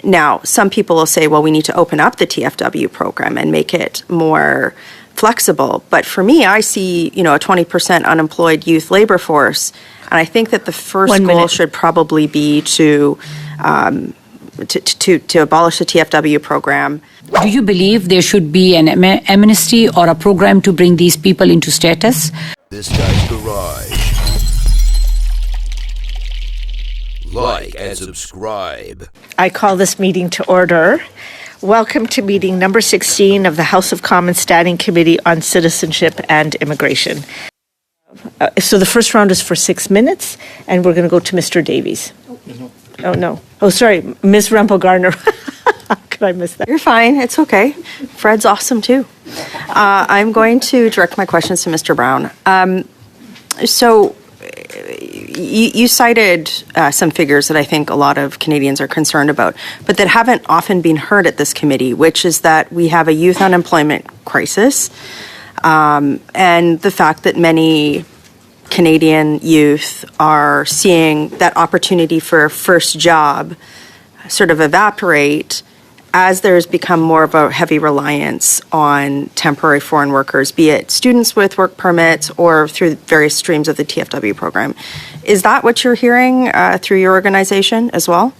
Now, some people will say, well, we need to open up the TFW program and make it more flexible. But for me, I see, a 20% unemployed youth labor force. And I think that the first goal should probably be to abolish the TFW program. Do you believe there should be an amnesty or a program to bring these people into status? This guy's garage. Like and subscribe. I call this meeting to order. Welcome to meeting number 16 of the House of Commons Standing Committee on Citizenship and Immigration. So the first round is for 6 minutes, and we're going to go to Mr. Davies. Oh, no. Oh, sorry, Ms. Rempel-Garner. How could I miss that? You're fine. It's okay. Fred's awesome, too. I'm going to direct my questions to Mr. Brown. So you cited some figures that I think a lot of Canadians are concerned about, but that haven't often been heard at this committee, which is that we have a youth unemployment crisis, and the fact that many Canadian youth are seeing that opportunity for a first job sort of evaporate as there's become more of a heavy reliance on temporary foreign workers, be it students with work permits or through various streams of the TFW program. Is that what you're hearing through your organization as well?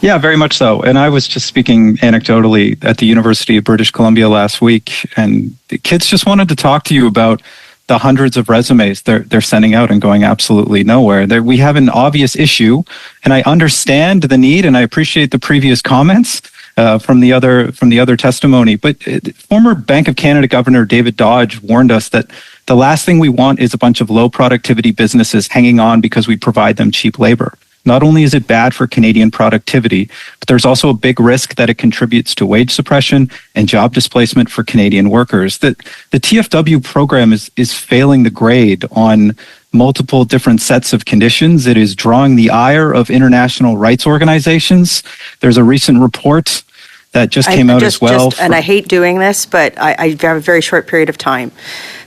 Yeah, very much so. And I was just speaking anecdotally at the University of British Columbia last week, and the kids just wanted to talk to you about the hundreds of resumes they're sending out and going absolutely nowhere. We have an obvious issue, and I understand the need, and I appreciate the previous comments from the other testimony. But former Bank of Canada Governor David Dodge warned us that the last thing we want is a bunch of low productivity businesses hanging on because we provide them cheap labor. Not only is it bad for Canadian productivity, but there's also a big risk that it contributes to wage suppression and job displacement for Canadian workers. The TFW program is failing the grade on multiple different sets of conditions. It is drawing the ire of international rights organizations. There's a recent report that just came out as well. And I hate doing this, but I have a very short period of time.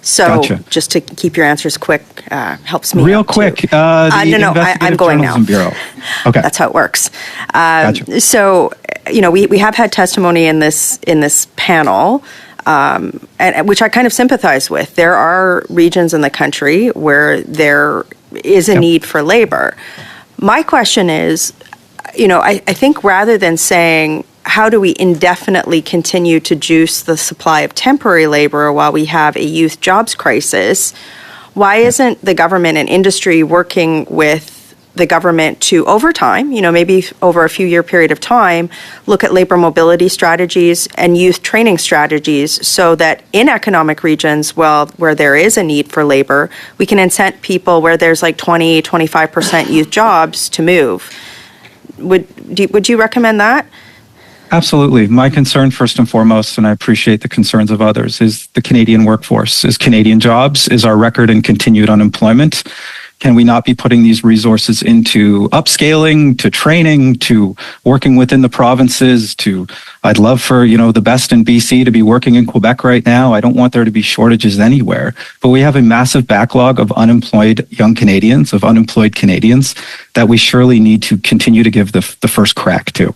So just to keep your answers quick helps me. Real quick. I'm going now. Bureau. Okay. That's how it works. So, we have had testimony in this panel, and which I kind of sympathize with. There are regions in the country where there is a need for labor. My question is, I think rather than saying, how do we indefinitely continue to juice the supply of temporary labor while we have a youth jobs crisis? Why isn't the government and industry working with the government to, over time, maybe over a few year period of time, look at labor mobility strategies and youth training strategies so that in economic regions, where there is a need for labor, we can incent people where there's like 20-25% youth jobs to move? Would you recommend that? Absolutely. My concern, first and foremost, and I appreciate the concerns of others, is the Canadian workforce, is Canadian jobs, is our record in continued unemployment. Can we not be putting these resources into upscaling, to training, to working within the provinces, I'd love for, the best in BC to be working in Quebec right now. I don't want there to be shortages anywhere, but we have a massive backlog of unemployed young Canadians, of unemployed Canadians that we surely need to continue to give the first crack to.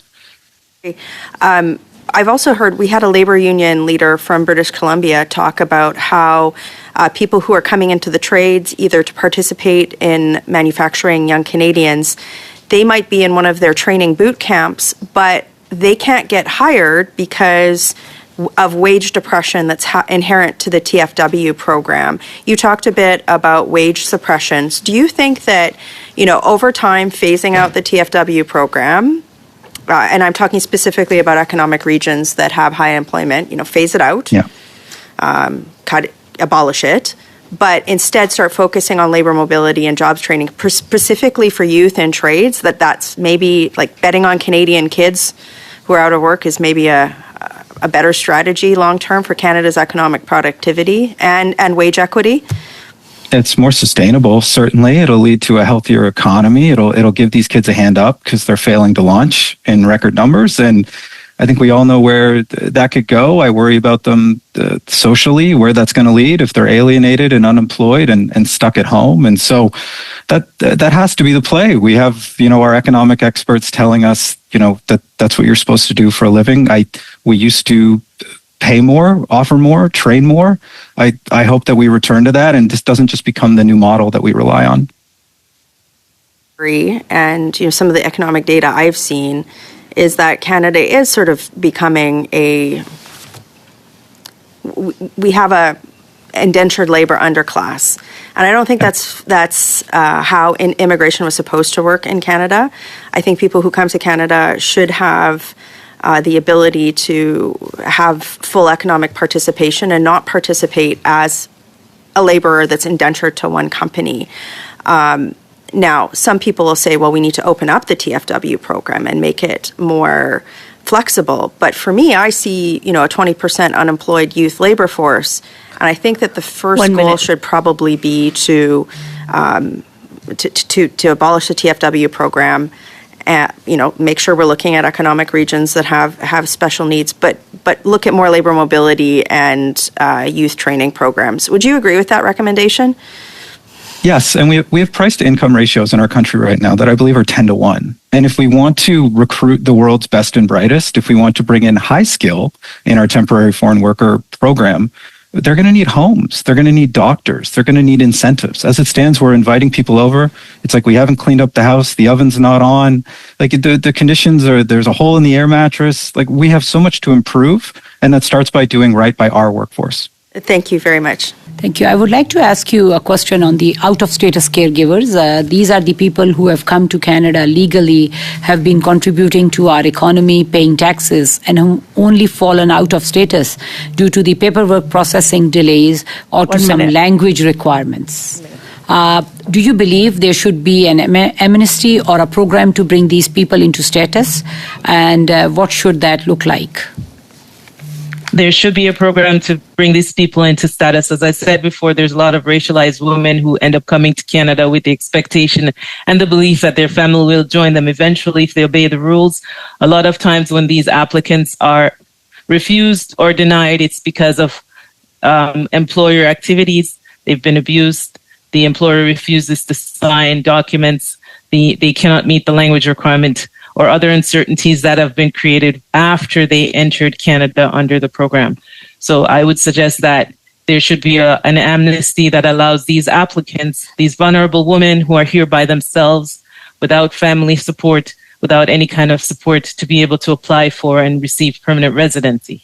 I've also heard, we had a labor union leader from British Columbia talk about how people who are coming into the trades, either to participate in manufacturing, young Canadians, they might be in one of their training boot camps, but they can't get hired because of wage depression that's inherent to the TFW program. You talked a bit about wage suppressions. Do you think that, over time, phasing out the TFW program, and I'm talking specifically about economic regions that have high employment, phase it out, abolish it, but instead start focusing on labor mobility and jobs training, specifically for youth and trades, that's maybe like betting on Canadian kids who are out of work is maybe a better strategy long-term for Canada's economic productivity and wage equity? It's more sustainable, certainly. It'll lead to a healthier economy. It'll give these kids a hand up because they're failing to launch in record numbers. And I think we all know where that could go. I worry about them socially, where that's going to lead if they're alienated and unemployed and stuck at home. And so that has to be the play. We have, our economic experts telling us, that that's what you're supposed to do for a living. We used to pay more, offer more, train more. I hope that we return to that and this doesn't just become the new model that we rely on. And some of the economic data I've seen is that Canada is sort of becoming we have a indentured labor underclass, and I don't think that's how immigration was supposed to work in Canada. I think people who come to Canada should have the ability to have full economic participation and not participate as a laborer that's indentured to one company. Now, some people will say, well, we need to open up the TFW program and make it more flexible. But for me, I see, a 20% unemployed youth labor force. And I think that the first goal should probably be to abolish the TFW program, and, make sure we're looking at economic regions that have special needs, but look at more labor mobility and youth training programs. Would you agree with that recommendation? Yes, and we have price-to-income ratios in our country right now that I believe are 10-1. And if we want to recruit the world's best and brightest, if we want to bring in high skill in our temporary foreign worker program, they're going to need homes. They're going to need doctors. They're going to need incentives. As it stands, we're inviting people over. It's like we haven't cleaned up the house. The oven's not on. Like the conditions are, there's a hole in the air mattress. Like we have so much to improve, and that starts by doing right by our workforce. Thank you very much. Thank you. I would like to ask you a question on the out-of-status caregivers. These are the people who have come to Canada legally, have been contributing to our economy, paying taxes, and have only fallen out of status due to the paperwork processing delays or to some language requirements. Do you believe there should be an amnesty or a program to bring these people into status? And what should that look like? There should be a program to bring these people into status. As I said before, there's a lot of racialized women who end up coming to Canada with the expectation and the belief that their family will join them eventually if they obey the rules. A lot of times when these applicants are refused or denied, it's because of employer activities. They've been abused. The employer refuses to sign documents. They cannot meet the language requirement, or other uncertainties that have been created after they entered Canada under the program. So I would suggest that there should be an amnesty that allows these applicants, these vulnerable women who are here by themselves, without family support, without any kind of support, to be able to apply for and receive permanent residency.